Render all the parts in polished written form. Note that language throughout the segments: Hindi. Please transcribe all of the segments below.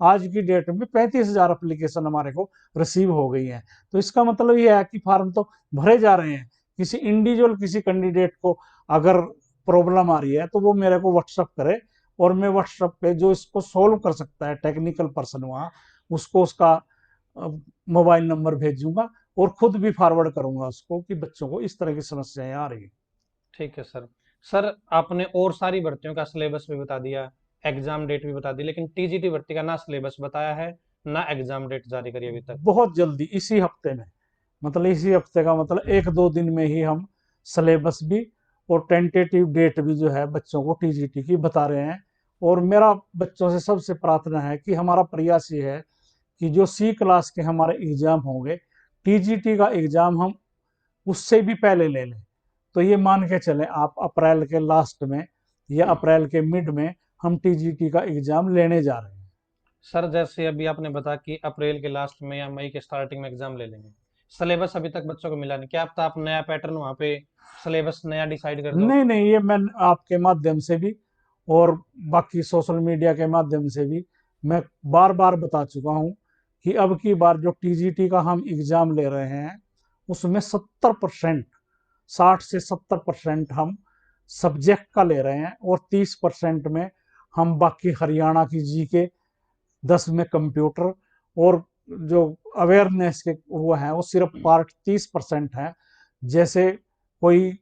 आज की डेट में 35,000 एप्लीकेशन हमारे को रिसीव हो गई है। तो इसका मतलब ये है कि फॉर्म तो भरे जा रहे हैं। किसी इंडिविजुअल किसी कैंडिडेट को अगर प्रॉब्लम आ रही है तो वो मेरे को व्हाट्सअप करे, और मैं व्हाट्सएप पे जो इसको सोल्व कर सकता है टेक्निकल पर्सन वहाँ, उसको उसका मोबाइल नंबर भेजूंगा और खुद भी फॉरवर्ड करूंगा उसको कि बच्चों को इस तरह की समस्याएं आ रही है। ठीक है सर। सर, आपने और सारी भर्तियों का सिलेबस भी बता दिया, एग्जाम डेट भी बता दी, लेकिन टीजीटी भर्ती का ना सिलेबस बताया है, ना एग्जाम डेट जारी करी अभी तक। बहुत जल्दी इसी हफ्ते में, मतलब इसी हफ्ते का मतलब 1-2 दिन में ही हम सिलेबस भी और टेंटेटिव डेट भी जो है बच्चों को टीजीटी की बता रहे हैं। और मेरा बच्चों से सबसे प्रार्थना है कि हमारा प्रयास ये है कि जो सी क्लास के हमारे एग्जाम होंगे, टीजीटी का एग्जाम हम उससे भी पहले ले लें। तो ये मान के चलें आप, अप्रैल के लास्ट में या अप्रैल के मिड में हम टीजीटी का एग्जाम लेने जा रहे हैं। सर, जैसे अभी आपने बताया कि अप्रैल के लास्ट में या मई के स्टार्टिंग में एग्जाम ले लेंगे, सिलेबस अभी तक बच्चों को मिला नहीं, क्या पता आप नया पैटर्न वहाँ पे सिलेबस नया डिसाइड कर दो। नहीं नहीं, ये मैं आपके माध्यम से भी और बाकी सोशल मीडिया के माध्यम से भी मैं बार बार बता चुका हूँ कि अब की बार जो टीजीटी का हम एग्जाम ले रहे हैं उसमें 70%, 60 से 70% हम सब्जेक्ट का ले रहे हैं, और 30% में हम बाकी हरियाणा की जीके, 10 में कंप्यूटर, और जो अवेयरनेस के वो है वो सिर्फ पार्ट 30% है। जैसे कोई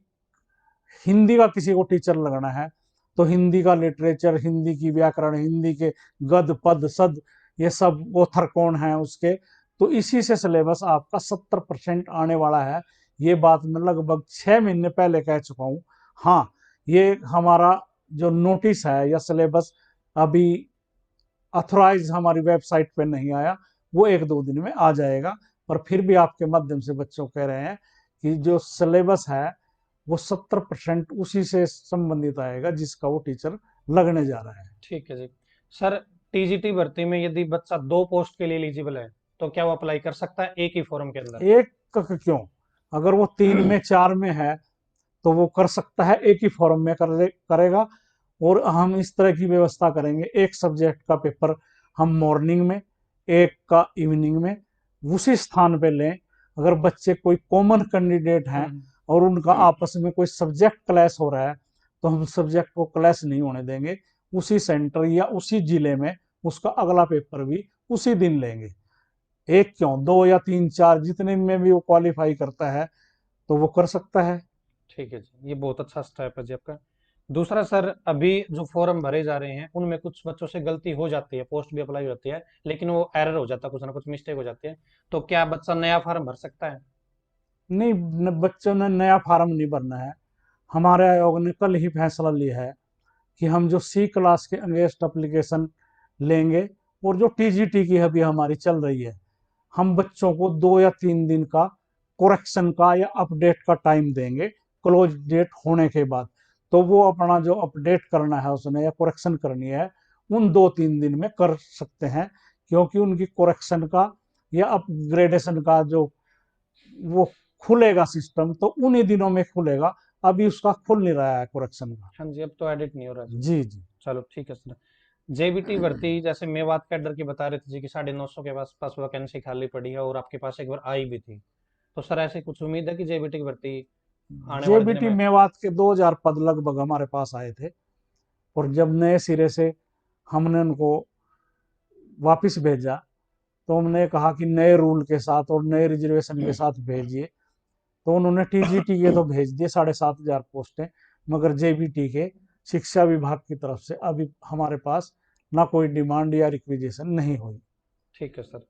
हिंदी का किसी को टीचर लगना है तो हिंदी का लिटरेचर, हिंदी की व्याकरण, हिंदी के गद पद सद, ये सब ऑथर कौन है उसके, तो इसी से सिलेबस आपका 70% आने वाला है। ये बात मैं लगभग 6 महीने पहले कह चुका हूँ। हाँ, ये हमारा जो नोटिस है या सिलेबस अभी अथोराइज हमारी वेबसाइट पे नहीं आया, वो 1-2 दिन में आ जाएगा। पर फिर भी आपके माध्यम से बच्चों कह रहे हैं कि जो सिलेबस है वो 70% उसी से संबंधित आएगा जिसका वो टीचर लगने जा रहा है। ठीक है जी। सर, टीजीटी भर्ती में यदि बच्चा दो पोस्ट के लिए एलिजिबल है, तो क्या वो अप्लाई कर सकता है एक ही फॉर्म के अंदर? एक का क्यों, अगर वो 3 में 4 में है तो वो कर सकता है, एक ही फॉर्म में करेगा। और हम इस तरह की व्यवस्था करेंगे, एक सब्जेक्ट का पेपर हम मॉर्निंग में, एक का इवनिंग में उसी स्थान पे लें। अगर बच्चे कोई कॉमन कैंडिडेट हैं हम्म। और उनका आपस में कोई सब्जेक्ट क्लैश हो रहा है तो हम सब्जेक्ट को क्लैश नहीं होने देंगे, उसी सेंटर या उसी जिले में उसका अगला पेपर भी उसी दिन लेंगे। एक क्यों, 2 या 3 4 जितने में भी वो क्वालिफाई करता है तो वो कर सकता है। ठीक है जी, ये बहुत अच्छा स्टेप है जी आपका। दूसरा सर, अभी जो फॉर्म भरे जा रहे हैं उनमें कुछ बच्चों से गलती हो जाती है, पोस्ट भी अप्लाई होती है, लेकिन वो एरर हो जाता है, कुछ ना कुछ मिस्टेक हो जाती है। तो क्या बच्चा नया फॉर्म भर सकता है? नहीं, बच्चों ने नया फार्म नहीं भरना है। हमारे आयोग ने कल ही फैसला लिया है कि हम जो सी क्लास के अगेंस्ट एप्लीकेशन लेंगे और जो टीजीटी की अभी हमारी चल रही है, हम बच्चों को 2 या 3 दिन का कोरेक्शन का या अपडेट का टाइम देंगे क्लोज डेट होने के बाद। तो वो अपना जो अपडेट करना है उसने या कोरेक्शन करनी है उन 2-3 दिन में कर सकते हैं, क्योंकि उनकी कोरेक्शन का या अपग्रेडेशन का जो वो खुलेगा सिस्टम तो उन्हीं दिनों में खुलेगा। अभी उसका खुल नहीं रहा है कोरेक्शन का। हाँ जी, अब तो एडिट नहीं हो रहा जी। जी जी। चलो ठीक है सर। जेबीटी भर्ती, जैसे मेवात कैडर की बता रहे थे जी कि 950 के पास वैकेंसी खाली पड़ी है, और आपके पास एक बार आई भी थी। तो सर, ऐसी कुछ उम्मीद है कि जेबीटी की भर्ती आने वाले दिनों जेबीटी में? मेवात के 2,000 पद लगभग हमारे पास आए थे, और जब नए सिरे से हमने उनको वापस भेजा तो हमने कहा कि नए रूल के साथ और नए रिजर्वेशन के साथ भेजिए। तो उन्होंने टीजीटी के तो भेज दिए 7,500 पोस्टें, मगर जेबीटी के शिक्षा विभाग की तरफ से अभी हमारे पास ना कोई डिमांड या रिक्वेजिशन नहीं हुई। ठीक है सर।